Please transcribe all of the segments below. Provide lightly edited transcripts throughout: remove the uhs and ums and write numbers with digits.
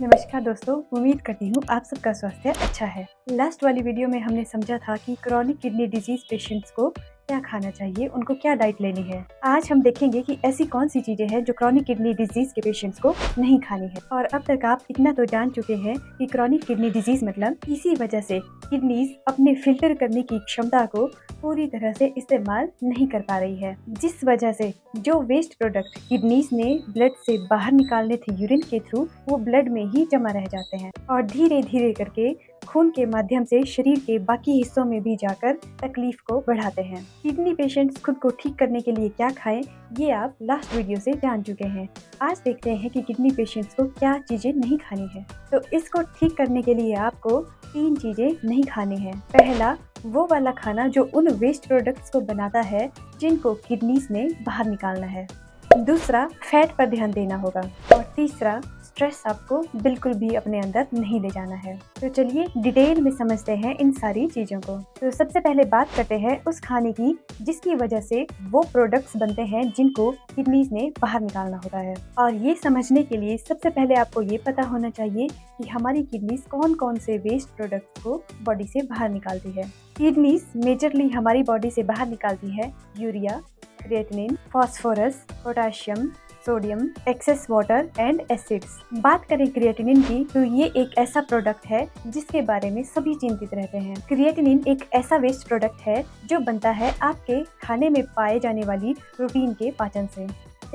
नमस्कार दोस्तों, उम्मीद करती हूँ आप सबका स्वास्थ्य अच्छा है। लास्ट वाली वीडियो में हमने समझा था कि क्रॉनिक किडनी डिजीज पेशेंट्स को क्या खाना चाहिए, उनको क्या डाइट लेनी है। आज हम देखेंगे कि ऐसी कौन सी चीजें हैं जो क्रॉनिक किडनी डिजीज के पेशेंट्स को नहीं खानी है। और अब तक आप इतना तो जान चुके हैं कि क्रॉनिक किडनी डिजीज मतलब इसी वजह से किडनीज अपने फिल्टर करने की क्षमता को पूरी तरह से इस्तेमाल नहीं कर पा रही है, जिस वजह से जो वेस्ट प्रोडक्ट किडनीज ने ब्लड से बाहर निकालने थे यूरिन के थ्रू, वो ब्लड में ही जमा रह जाते हैं और धीरे धीरे करके खून के माध्यम से शरीर के बाकी हिस्सों में भी जाकर तकलीफ को बढ़ाते हैं। किडनी पेशेंट्स खुद को ठीक करने के लिए क्या खाएं, ये आप लास्ट वीडियो से जान चुके हैं। आज देखते हैं कि किडनी पेशेंट्स को क्या चीजें नहीं खानी है। तो इसको ठीक करने के लिए आपको 3 चीजें नहीं खानी है। पहला, वो वाला खाना जो उन वेस्ट प्रोडक्ट्स को बनाता है जिनको किडनीज ने बाहर निकालना है। दूसरा, फैट पर ध्यान देना होगा। और तीसरा, स्ट्रेस आपको बिल्कुल भी अपने अंदर नहीं ले जाना है। तो चलिए डिटेल में समझते हैं इन सारी चीजों को। तो सबसे पहले बात करते हैं उस खाने की जिसकी वजह से वो प्रोडक्ट्स बनते हैं जिनको किडनीज ने बाहर निकालना होता है। और ये समझने के लिए सबसे पहले आपको ये पता होना चाहिए कि हमारी किडनीज कौन कौन से वेस्ट प्रोडक्ट्स को बॉडी से बाहर निकालती है। किडनीज मेजरली हमारी बॉडी से बाहर निकालती है urea, creatinine, phosphorus, potassium, sodium, excess water and acids. बात करें क्रिएटिनिन की, तो ये एक ऐसा प्रोडक्ट है जिसके बारे में सभी चिंतित रहते हैं। क्रिएटिनिन एक ऐसा वेस्ट प्रोडक्ट है जो बनता है आपके खाने में पाए जाने वाली प्रोटीन के पाचन से।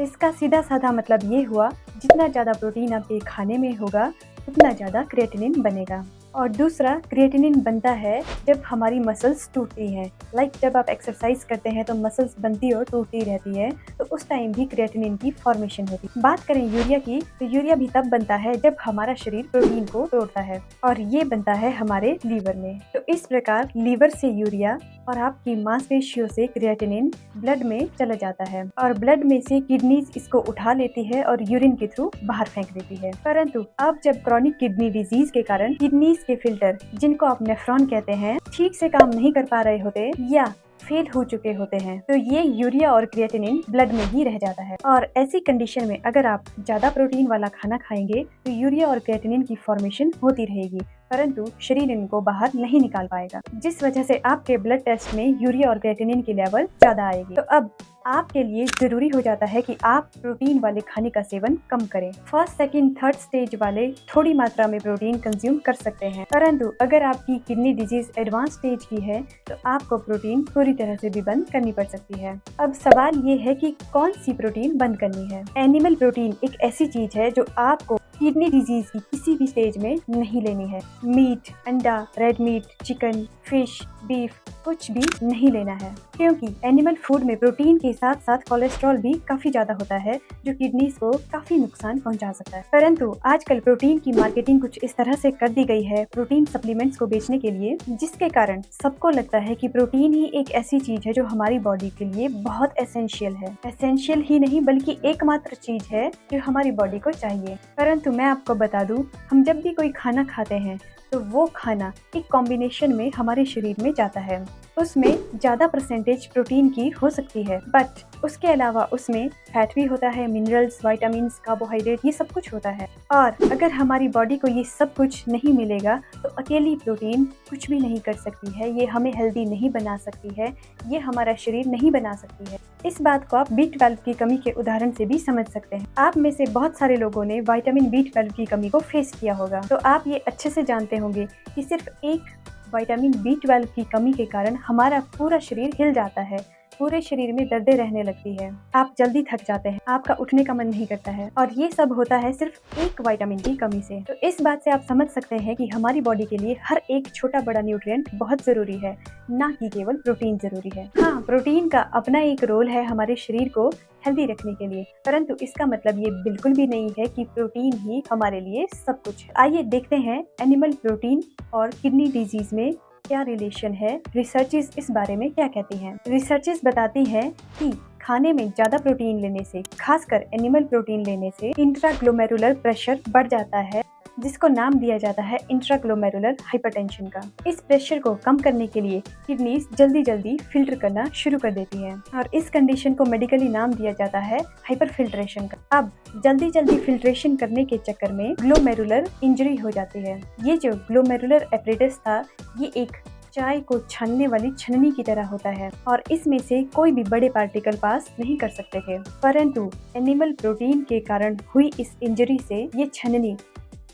इसका सीधा साधा मतलब ये हुआ, जितना ज़्यादा प्रोटीन आपके खाने में होगा उतना ज़्यादा क्रिएटिनिन बनेगा। और दूसरा, क्रिएटिनिन बनता है जब हमारी मसल्स टूटती हैं। जब आप एक्सरसाइज करते हैं तो मसल्स बनती और टूटती रहती है, तो उस टाइम भी क्रिएटिनिन की फॉर्मेशन होती है। बात करें यूरिया की, तो यूरिया भी तब बनता है जब हमारा शरीर प्रोटीन को तोड़ता है और ये बनता है हमारे लीवर में। तो इस प्रकार लीवर से यूरिया और आपकी मांसपेशियों से क्रिएटिनिन ब्लड में चला जाता है और ब्लड में से किडनीज इसको उठा लेती है और यूरिन के थ्रू बाहर फेंक देती है। परंतु अब जब क्रॉनिक किडनी डिजीज के कारण किडनीज के फिल्टर, जिनको आप नेफ्रॉन कहते हैं, ठीक से काम नहीं कर पा रहे होते या फेल हो चुके होते हैं, तो ये यूरिया और क्रिएटिनिन ब्लड में ही रह जाता है। और ऐसी कंडीशन में अगर आप ज्यादा प्रोटीन वाला खाना खाएंगे तो यूरिया और क्रिएटिनिन की फॉर्मेशन होती रहेगी, परंतु शरीर इनको बाहर नहीं निकाल पाएगा, जिस वजह से आपके ब्लड टेस्ट में यूरिया और क्रिएटिनिन की लेवल ज्यादा आएगी। तो अब आपके लिए जरूरी हो जाता है कि आप प्रोटीन वाले खाने का सेवन कम करें। फर्स्ट, सेकंड, थर्ड स्टेज वाले थोड़ी मात्रा में प्रोटीन कंज्यूम कर सकते हैं, परंतु अगर आपकी किडनी डिजीज एडवांस स्टेज की है तो आपको प्रोटीन पूरी तरह से भी बंद करनी पड़ सकती है। अब सवाल ये है कि कौन सी प्रोटीन बंद करनी है। एनिमल प्रोटीन एक ऐसी चीज है जो आपको किडनी डिजीज की किसी भी स्टेज में नहीं लेनी है। मीट, अंडा, red meat, chicken, fish, beef कुछ भी नहीं लेना है, क्योंकि एनिमल फूड में प्रोटीन के साथ साथ कोलेस्ट्रॉल भी काफी ज्यादा होता है जो किडनीज को काफी नुकसान पहुंचा सकता है। परंतु आजकल प्रोटीन की मार्केटिंग कुछ इस तरह से कर दी गई है प्रोटीन सप्लीमेंट्स को बेचने के लिए, जिसके कारण सबको लगता है कि प्रोटीन ही एक ऐसी चीज है जो हमारी बॉडी के लिए बहुत एसेंशियल है। एसेंशियल ही नहीं बल्कि एकमात्र चीज है जो हमारी बॉडी को चाहिए। परंतु मैं आपको बता दूं, हम जब भी कोई खाना खाते हैं तो वो खाना एक कॉम्बिनेशन में हमारे शरीर में जाता है। उसमें ज़्यादा परसेंटेज प्रोटीन की हो सकती है, बट उसके अलावा उसमें फैट भी होता है, मिनरल्स, विटामिन्स, कार्बोहाइड्रेट, ये सब कुछ होता है। और अगर हमारी बॉडी को ये सब कुछ नहीं मिलेगा तो अकेली प्रोटीन कुछ भी नहीं कर सकती है। ये हमें हेल्दी नहीं बना सकती है, ये हमारा शरीर नहीं बना सकती है। इस बात को आप B12 की कमी के उदाहरण से भी समझ सकते हैं। आप में से बहुत सारे लोगों ने विटामिन B12 की कमी को फेस किया होगा, तो आप ये अच्छे से जानते होंगे कि सिर्फ एक विटामिन B12 की कमी के कारण हमारा पूरा शरीर हिल जाता है, पूरे शरीर में दर्दें रहने लगती है, आप जल्दी थक जाते हैं, आपका उठने का मन नहीं करता है, और ये सब होता है सिर्फ एक विटामिन की कमी से। तो इस बात से आप समझ सकते हैं कि हमारी बॉडी के लिए हर एक छोटा बड़ा न्यूट्रिएंट बहुत जरूरी है, ना कि केवल प्रोटीन जरूरी है। हाँ, प्रोटीन का अपना एक रोल है हमारे शरीर को हेल्दी रखने के लिए, परंतु इसका मतलब ये बिल्कुल भी नहीं है कि प्रोटीन ही हमारे लिए सब कुछ है। आइए देखते हैं एनिमल प्रोटीन और किडनी डिजीज में क्या रिलेशन है, रिसर्चेस इस बारे में क्या कहती हैं। रिसर्चेस बताती हैं कि खाने में ज्यादा प्रोटीन लेने से, खासकर एनिमल प्रोटीन लेने से, इंट्राग्लोमेरुलर प्रेशर बढ़ जाता है जिसको नाम दिया जाता है इंट्राग्लोमेरुलर हाइपरटेंशन का। इस प्रेशर को कम करने के लिए किडनीज जल्दी जल्दी फिल्टर करना शुरू कर देती है और इस कंडीशन को मेडिकली नाम दिया जाता है हाइपरफिल्ट्रेशन का। अब जल्दी जल्दी फिल्ट्रेशन करने के चक्कर में ग्लोमेरुलर इंजरी हो जाती है। ये जो ग्लोमेरुलर एपरेटस था, ये एक चाय को छानने वाली छननी की तरह होता है और इसमें से कोई भी बड़े पार्टिकल पास नहीं कर सकते थे, परंतु एनिमल प्रोटीन के कारण हुई इस इंजरी से ये छननी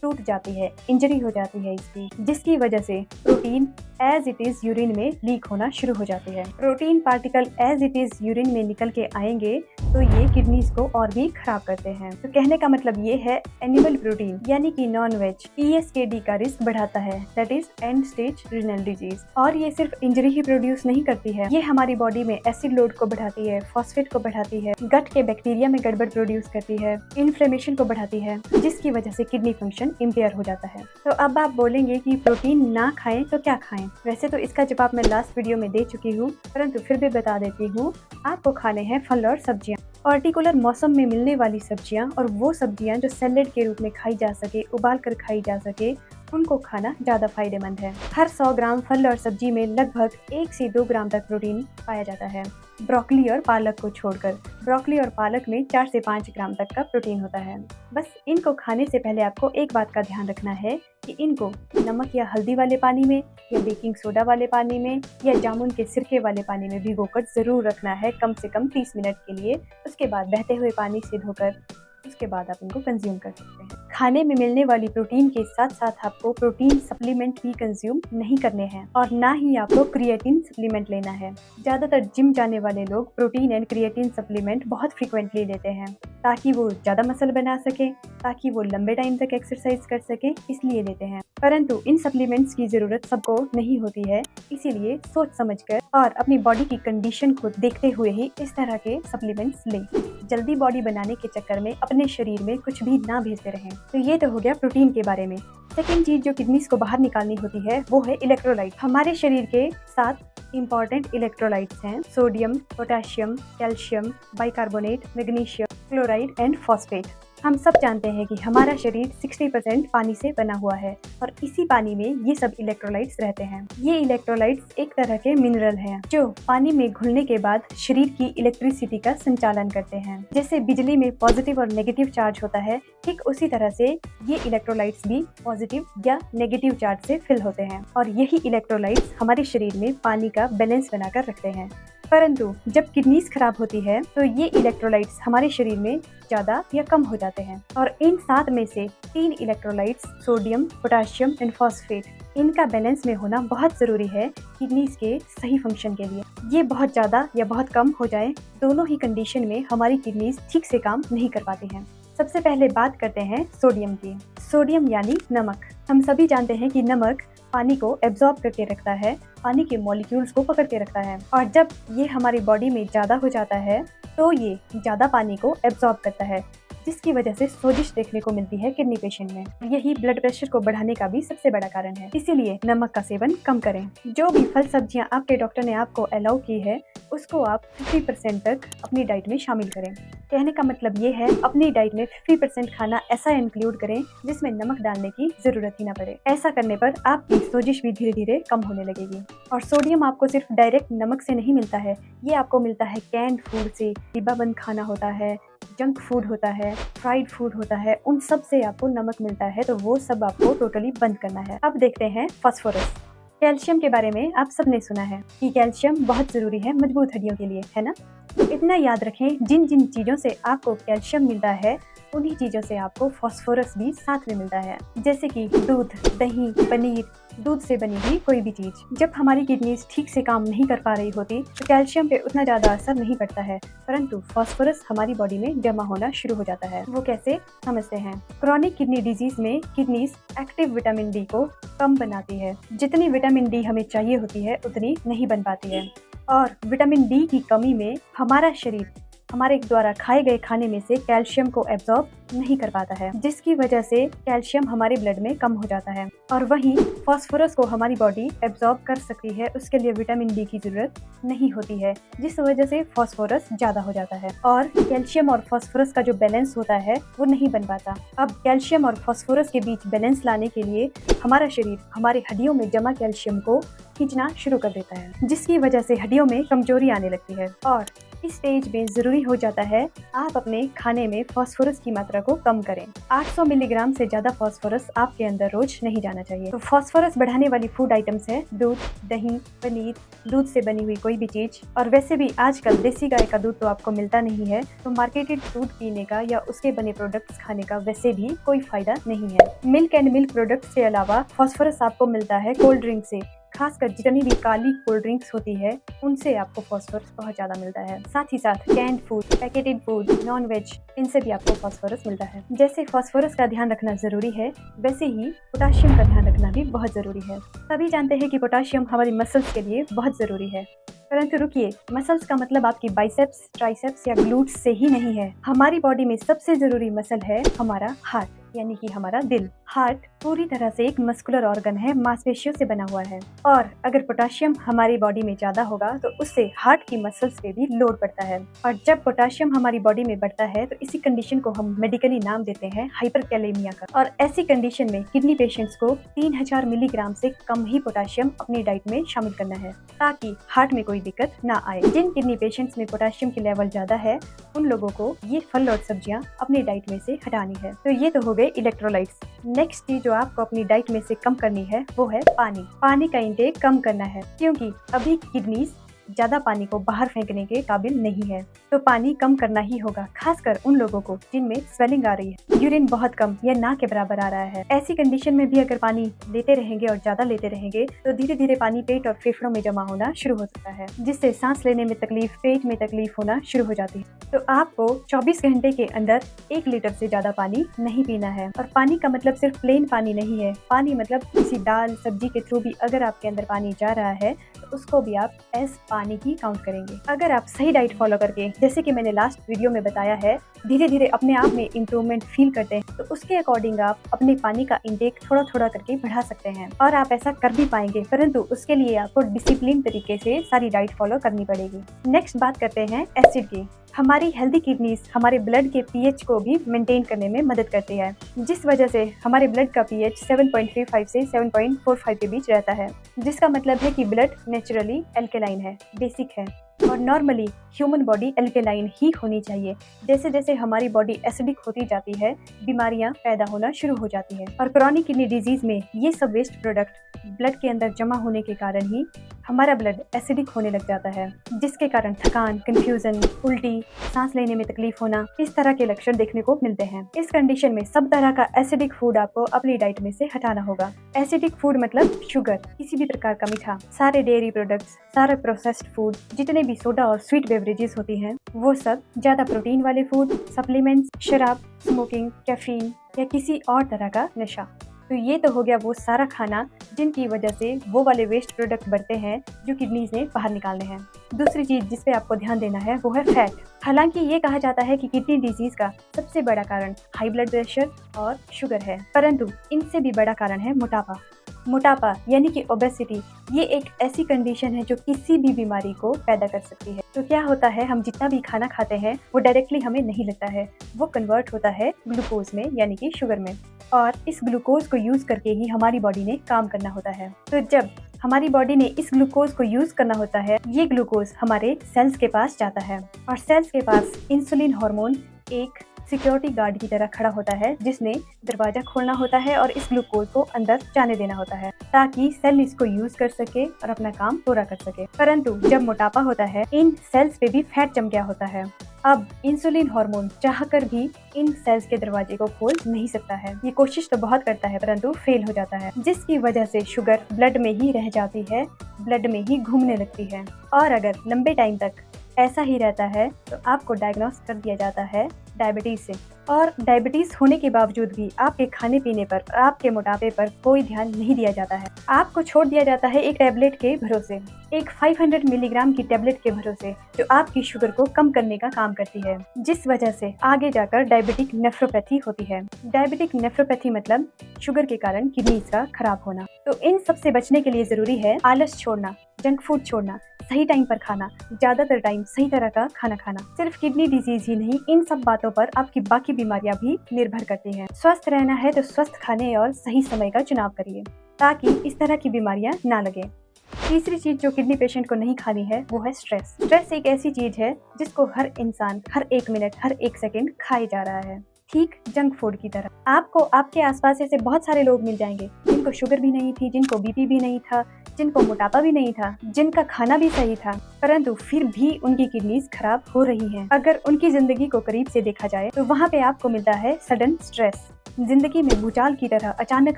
टूट जाती है, इंजरी हो जाती है इसकी, जिसकी वजह से protein as it is urine में लीक होना शुरू हो जाती है। Protein particle as it is urine में निकल के आएंगे तो ये किडनीज को और भी खराब करते हैं। तो कहने का मतलब ये है, एनिमल प्रोटीन यानी कि नॉन वेज ESKD का रिस्क बढ़ाता है, that is and stage renal disease. और ये सिर्फ इंजरी ही प्रोड्यूस नहीं करती है, ये हमारी बॉडी में एसिड लोड को बढ़ाती है, फॉस्फेट को बढ़ाती है, गट के बैक्टीरिया में गड़बड़ प्रोड्यूस करती है, इन्फ्लेमेशन को बढ़ाती है, जिसकी वजह से किडनी फंक्शन इम्पेयर हो जाता है। तो अब आप बोलेंगे कि प्रोटीन ना खाएं तो क्या खाएं? वैसे तो इसका जवाब मैं लास्ट वीडियो में दे चुकी हूँ, परंतु फिर भी बता देती हूँ। आपको खाने हैं फल और सब्जियाँ, पर्टिकुलर मौसम में मिलने वाली सब्जियाँ, और वो सब्जियाँ जो सैलेड के रूप में खाई जा सके, उबाल कर खाई जा सके, उनको खाना ज़्यादा फायदेमंद है। हर 100 ग्राम फल और सब्जी में लगभग 1 से 2 ग्राम तक प्रोटीन पाया जाता है, ब्रोकली और पालक को छोड़कर। ब्रोकली और पालक में 4 से 5 ग्राम तक का प्रोटीन होता है। बस इनको खाने से पहले आपको एक बात का ध्यान रखना है कि इनको नमक या हल्दी वाले पानी में या बेकिंग सोडा वाले पानी में या जामुन के सिरके वाले पानी में भिगोकर ज़रूर रखना है, कम से कम 30 मिनट के लिए। उसके बाद बहते हुए पानी से धोकर उसके बाद आप इनको कंज्यूम कर सकते हैं। खाने में मिलने वाली प्रोटीन के साथ साथ आपको प्रोटीन सप्लीमेंट भी कंज्यूम नहीं करने हैं और ना ही आपको क्रिएटिन सप्लीमेंट लेना है। ज़्यादातर जिम जाने वाले लोग प्रोटीन एंड क्रिएटिन सप्लीमेंट बहुत फ्रिक्वेंटली लेते हैं ताकि वो ज़्यादा मसल बना सके, ताकि वो लंबे टाइम तक एक्सरसाइज कर सके, इसलिए लेते हैं। परंतु इन सप्लीमेंट्स की ज़रूरत सबको नहीं होती है, इसीलिए सोच समझकर और अपनी बॉडी की कंडीशन को देखते हुए ही इस तरह के सप्लीमेंट्स लें। जल्दी बॉडी बनाने के चक्कर में अपने शरीर में कुछ भी ना भेजते रहें। तो ये तो हो गया प्रोटीन के बारे में। सेकेंड चीज जो किडनीज को बाहर निकालनी होती है वो है इलेक्ट्रोलाइट। हमारे शरीर के 7 इंपॉर्टेंट इलेक्ट्रोलाइट्स हैं: sodium, potassium, calcium, bicarbonate, magnesium, chloride and phosphate. हम सब जानते हैं कि हमारा शरीर 60% पानी से बना हुआ है और इसी पानी में ये सब इलेक्ट्रोलाइट्स रहते हैं। ये इलेक्ट्रोलाइट्स एक तरह के मिनरल हैं जो पानी में घुलने के बाद शरीर की इलेक्ट्रिसिटी का संचालन करते हैं। जैसे बिजली में पॉजिटिव और नेगेटिव चार्ज होता है, ठीक उसी तरह से ये इलेक्ट्रोलाइट्स भी पॉजिटिव या नेगेटिव चार्ज से फिल होते हैं और यही इलेक्ट्रोलाइट्स हमारे शरीर में पानी का बैलेंस बनाकर रखते हैं। परंतु जब किडनीज खराब होती है तो ये इलेक्ट्रोलाइट्स हमारे शरीर में ज़्यादा या कम हो जाते हैं और इन 7 में से 3 electrolytes, sodium, potassium and phosphate, इनका बैलेंस में होना बहुत ज़रूरी है किडनीज के सही फंक्शन के लिए। ये बहुत ज़्यादा या बहुत कम हो जाए, दोनों ही कंडीशन में हमारी किडनीज ठीक से काम नहीं कर पाती हैं। सबसे पहले बात करते हैं सोडियम की। सोडियम यानी नमक। हम सभी जानते हैं कि नमक पानी को एब्जॉर्ब करके रखता है, पानी के मॉलिक्यूल्स को पकड़ के रखता है और जब ये हमारी बॉडी में ज़्यादा हो जाता है तो ये ज़्यादा पानी को एब्जॉर्ब करता है, जिसकी वजह से सोजिश देखने को मिलती है किडनी पेशेंट में। यही ब्लड प्रेशर को बढ़ाने का भी सबसे बड़ा कारण है, इसीलिए नमक का सेवन कम करें। जो भी फल सब्जियां आपके डॉक्टर ने आपको अलाउ की है उसको आप 50% तक अपनी डाइट में शामिल करें। कहने का मतलब ये है, अपनी डाइट में 50% खाना ऐसा इंक्लूड करें जिसमें नमक डालने की जरूरत ही ना पड़े। ऐसा करने पर आपकी सोजिश भी धीरे धीरे कम होने लगेगी। और सोडियम आपको सिर्फ डायरेक्ट नमक से नहीं मिलता है, ये आपको मिलता है कैंड फूड से, डिब्बाबंद खाना होता है, जंक फूड होता है, फ्राइड फूड होता है, उन सब से आपको नमक मिलता है, तो वो सब आपको टोटली बंद करना है। अब देखते हैं फास्फोरस। कैल्शियम के बारे में आप सबने सुना है कि कैल्शियम बहुत ज़रूरी है मजबूत हड्डियों के लिए, है ना? तो इतना याद रखें, जिन जिन चीज़ों से आपको कैल्शियम मिलता है उन्हीं चीज़ों से आपको फास्फोरस भी साथ में मिलता है, जैसे कि दूध, दही, पनीर, दूध से बनी हुई कोई भी चीज़। जब हमारी किडनीज ठीक से काम नहीं कर पा रही होती तो कैल्शियम पे उतना ज़्यादा असर नहीं पड़ता है, परंतु फास्फोरस हमारी बॉडी में जमा होना शुरू हो जाता है। वो कैसे, समझते हैं। क्रॉनिक किडनी डिजीज में किडनीज एक्टिव विटामिन डी को कम बनाती है। जितनी विटामिन डी हमें चाहिए होती है उतनी नहीं बन पाती है और विटामिन डी की कमी में हमारा शरीर हमारे द्वारा खाए गए खाने में से कैल्शियम को एब्जॉर्ब नहीं कर पाता है, जिसकी वजह से कैल्शियम हमारे ब्लड में कम हो जाता है। और वहीं फास्फोरस को हमारी बॉडी एब्जॉर्ब कर सकती है, उसके लिए विटामिन डी की जरूरत नहीं होती है, जिस वजह से फास्फोरस ज्यादा हो जाता है और कैल्शियम और फास्फोरस का जो बैलेंस होता है वो नहीं बन पाता। अब कैल्शियम और फास्फोरस के बीच बैलेंस लाने के लिए हमारा शरीर हमारे हड्डियों में जमा कैल्शियम को खींचना शुरू कर देता है, जिसकी वजह से हड्डियों में कमजोरी आने लगती है। और इस स्टेज में जरूरी हो जाता है आप अपने खाने में फास्फोरस की मात्रा को कम करें। 800 मिलीग्राम से ज्यादा फास्फोरस आपके अंदर रोज नहीं जाना चाहिए। तो फास्फोरस बढ़ाने वाली फूड आइटम्स है दूध, दही, पनीर, दूध से बनी हुई कोई भी चीज। और वैसे भी आजकल देसी गाय का दूध तो आपको मिलता नहीं है, तो मार्केटेड दूध पीने का या उसके बने प्रोडक्ट्स खाने का वैसे भी कोई फायदा नहीं है। मिल्क एंड मिल्क प्रोडक्ट्स के अलावा फास्फोरस आपको मिलता है कोल्ड ड्रिंक से। खासकर जितनी भी काली कोल्ड ड्रिंक्स होती है उनसे आपको फास्फोरस बहुत ज्यादा मिलता है। साथ ही साथ canned food, packeted food, non veg, इनसे भी आपको फास्फोरस मिलता है। जैसे फास्फोरस का ध्यान रखना जरूरी है, वैसे ही पोटाशियम का ध्यान रखना भी बहुत जरूरी है। सभी जानते हैं कि पोटाशियम हमारी मसल्स के लिए बहुत जरूरी है, परंतु रुकिए, मसल्स का मतलब आपकी बाइसेप्स, ट्राइसेप्स या ग्लूट्स से ही नहीं है। हमारी बॉडी में सबसे जरूरी मसल है हमारा हार्ट, यानी कि हमारा दिल। हार्ट पूरी तरह से एक मस्कुलर ऑर्गन है, मांसपेशियों से बना हुआ है। और अगर पोटाशियम हमारी बॉडी में ज्यादा होगा तो उससे हार्ट की मसल्स पे भी लोड पड़ता है। और जब पोटाशियम हमारी बॉडी में बढ़ता है तो इसी कंडीशन को हम मेडिकली नाम देते हैं हाइपरकैलेमिया का। और ऐसी कंडीशन में किडनी पेशेंट्स को 3000 मिलीग्राम से कम ही पोटाशियम अपनी डाइट में शामिल करना है, ताकि हार्ट में कोई दिक्कत ना आए। जिन किडनी पेशेंट्स में पोटाशियम की लेवल ज्यादा है उन लोगों को ये फल और सब्जियां अपनी डाइट में से हटानी है। तो ये तो हो गए इलेक्ट्रोलाइट्स। नेक्स्ट चीज जो आपको अपनी डाइट में से कम करनी है वो है पानी। पानी का इंटेक कम करना है, क्योंकि अभी किडनीज ज्यादा पानी को बाहर फेंकने के काबिल नहीं है, तो पानी कम करना ही होगा। खासकर उन लोगों को जिनमें स्वेलिंग आ रही है, यूरिन बहुत कम या ना के बराबर आ रहा है। ऐसी कंडीशन में भी अगर पानी लेते रहेंगे और ज्यादा लेते रहेंगे तो धीरे धीरे पानी पेट और फेफड़ों में जमा होना शुरू हो सकता है, जिससे सांस लेने में तकलीफ, पेट में तकलीफ होना शुरू हो जाती है। तो आपको 24 घंटे के अंदर 1 लीटर से ज्यादा पानी नहीं पीना है। और पानी का मतलब सिर्फ प्लेन पानी नहीं है। पानी मतलब किसी दाल, सब्जी के थ्रू भी अगर आपके अंदर पानी जा रहा है तो उसको भी आप एज पानी ही काउंट करेंगे। अगर आप सही डाइट फॉलो करके, जैसे कि मैंने लास्ट वीडियो में बताया है, धीरे धीरे अपने आप में इम्प्रूवमेंट फील करते हैं, तो उसके अकॉर्डिंग आप अपने पानी का इंटेक थोड़ा थोड़ा करके बढ़ा सकते हैं। और आप ऐसा कर भी पाएंगे, परंतु उसके लिए आपको डिसिप्लिन तरीके से सारी डाइट फॉलो करनी पड़ेगी। नेक्स्ट बात करते हैं एसिड की। हमारी हेल्दी किडनीज हमारे ब्लड के पीएच को भी मेंटेन करने में मदद करती है, जिस वजह से हमारे ब्लड का पीएच 7.35 से 7.45 के बीच रहता है, जिसका मतलब है कि ब्लड नेचुरली एल्केलाइन है, बेसिक है। और नॉर्मली ह्यूमन बॉडी एल्केलाइन ही होनी चाहिए। जैसे जैसे हमारी बॉडी एसिडिक होती जाती है, बीमारियां पैदा होना शुरू हो जाती है। और क्रॉनिक किडनी डिजीज में ये सब वेस्ट प्रोडक्ट ब्लड के अंदर जमा होने के कारण ही हमारा ब्लड एसिडिक होने लग जाता है, जिसके कारण थकान, कंफ्यूजन, उल्टी, सांस लेने में तकलीफ होना, इस तरह के लक्षण देखने को मिलते हैं। इस कंडीशन में सब तरह का एसिडिक फूड आपको अपनी डाइट में से हटाना होगा। एसिडिक फूड मतलब शुगर, किसी भी प्रकार का मीठा, सारे डेयरी प्रोडक्ट्स, सारे प्रोसेस्ड फूड, जितने भी सोडा और स्वीट बेवरेजेस होती हैं, वो सब, ज्यादा प्रोटीन वाले फूड, सप्लीमेंट्स, शराब, स्मोकिंग, कैफीन या किसी और तरह का नशा। तो ये तो हो गया वो सारा खाना जिनकी वजह से वो वाले वेस्ट प्रोडक्ट बढ़ते हैं जो किडनीज ने बाहर निकालने हैं। दूसरी चीज जिस पे आपको ध्यान देना है वो है फैट। हालांकि ये कहा जाता है कि किडनी डिजीज का सबसे बड़ा कारण हाई ब्लड प्रेशर और शुगर है, परंतु इनसे भी बड़ा कारण है मोटापा। मोटापा यानी कि ओबेसिटी, ये एक ऐसी कंडीशन है जो किसी भी बीमारी को पैदा कर सकती है। तो क्या होता है, हम जितना भी खाना खाते हैं वो डायरेक्टली हमें नहीं लगता है, वो कन्वर्ट होता है ग्लूकोज में, यानी कि शुगर में। और इस ग्लूकोज को यूज करके ही हमारी बॉडी ने काम करना होता है। तो जब हमारी बॉडी ने इस ग्लूकोज को यूज करना होता है, ये ग्लूकोज हमारे सेल्स के पास जाता है और सेल्स के पास इंसुलिन हार्मोन एक सिक्योरिटी गार्ड की तरह खड़ा होता है, जिसने दरवाजा खोलना होता है और इस ग्लूकोज को अंदर जाने देना होता है, ताकि सेल इसको यूज कर सके और अपना काम पूरा कर सके। परंतु जब मोटापा होता है, इन सेल्स पे भी फैट जम गया होता है। अब इंसुलिन हार्मोन चाहकर भी इन सेल्स के दरवाजे को खोल नहीं सकता है। ये कोशिश तो बहुत करता है परंतु फेल हो जाता है, जिसकी वजह से शुगर ब्लड में ही रह जाती है, ब्लड में ही घूमने लगती है। और अगर लंबे टाइम तक ऐसा ही रहता है तो आपको डायग्नोस कर दिया जाता है डायबिटीज से। और डायबिटीज होने के बावजूद भी आपके खाने पीने पर, आपके मोटापे पर कोई ध्यान नहीं दिया जाता है। आपको छोड़ दिया जाता है एक टैबलेट के भरोसे, एक 500 मिलीग्राम की टैबलेट के भरोसे, जो आपकी शुगर को कम करने का काम करती है, जिस वजह से आगे जाकर डायबिटिक नेफ्रोपैथी होती है। डायबिटिक नेफ्रोपैथी मतलब शुगर के कारण किडनीज का खराब होना। तो इन सब से बचने के लिए जरूरी है आलस छोड़ना, जंक फूड छोड़ना, सही टाइम पर खाना, ज्यादातर टाइम सही तरह का खाना खाना। सिर्फ किडनी डिजीज ही नहीं, इन सब बातों पर आपकी बाकी बीमारियां भी निर्भर करती हैं। स्वस्थ रहना है तो स्वस्थ खाने और सही समय का चुनाव करिए, ताकि इस तरह की बीमारियां ना लगे। तीसरी चीज जो किडनी पेशेंट को नहीं खानी है वो है स्ट्रेस। स्ट्रेस एक ऐसी चीज है जिसको हर इंसान हर एक मिनट, हर एक सेकंड खाए जा रहा है, ठीक जंक फूड की तरह। आपको आपके आसपास ऐसे बहुत सारे लोग मिल जाएंगे जिनको शुगर भी नहीं थी, जिनको बीपी भी नहीं था, जिनको मोटापा भी नहीं था, जिनका खाना भी सही था, परंतु फिर भी उनकी किडनीज खराब हो रही हैं। अगर उनकी जिंदगी को करीब से देखा जाए तो वहाँ पे आपको मिलता है सडन स्ट्रेस। जिंदगी में भूचाल की तरह अचानक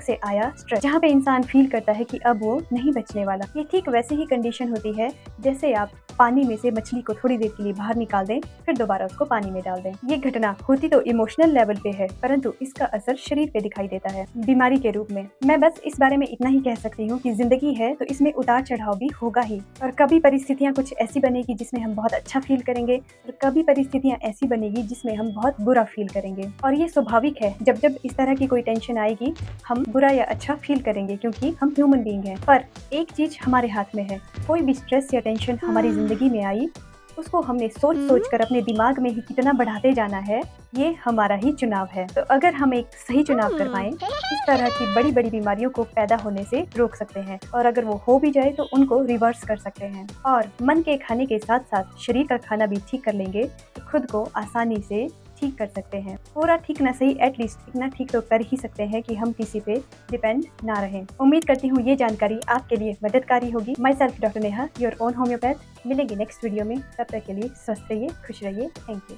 से आया स्ट्रेस, जहाँ पे इंसान फील करता है कि अब वो नहीं बचने वाला। ये ठीक वैसे ही कंडीशन होती है जैसे आप पानी में से मछली को थोड़ी देर के लिए बाहर निकाल दें, फिर दोबारा उसको पानी में डाल दें। ये घटना होती तो इमोशनल लेवल पे है, परंतु इसका असर शरीर पे दिखाई देता है बीमारी के रूप में। मैं बस इस बारे में इतना ही कह सकती हूँ कि जिंदगी है तो इसमें उतार चढ़ाव भी होगा ही, और कभी परिस्थितियाँ कुछ ऐसी बनेगी जिसमें हम बहुत अच्छा फील करेंगे, और कभी परिस्थितियाँ ऐसी बनेगी जिसमें हम बहुत बुरा फील करेंगे। और ये स्वाभाविक है, जब जब इस तरह की कोई टेंशन आएगी हम बुरा या अच्छा फील करेंगे, क्योंकि हम ह्यूमन बीइंग हैं। पर एक चीज हमारे हाथ में है, कोई भी स्ट्रेस या टेंशन हमारी जिंदगी में आई, उसको हमने सोच सोच कर अपने दिमाग में ही कितना बढ़ाते जाना है, ये हमारा ही चुनाव है। तो अगर हम एक सही चुनाव कर पाएं, इस तरह की बड़ी बड़ी बीमारियों को पैदा होने से रोक सकते हैं, और अगर वो हो भी जाए तो उनको रिवर्स कर सकते हैं। और मन के खाने के साथ साथ शरीर का खाना भी ठीक कर लेंगे तो खुद को आसानी से ठीक कर सकते हैं। पूरा ठीक ना सही, एटलीस्ट इतना ठीक तो कर ही सकते हैं कि हम किसी पे डिपेंड ना रहें। उम्मीद करती हूँ ये जानकारी आपके लिए मददगारी होगी। My self doctor Neha, your own homeopath. मिलेंगे नेक्स्ट वीडियो में, तब तक के लिए स्वस्थ रहिए, खुश रहिए। Thank you.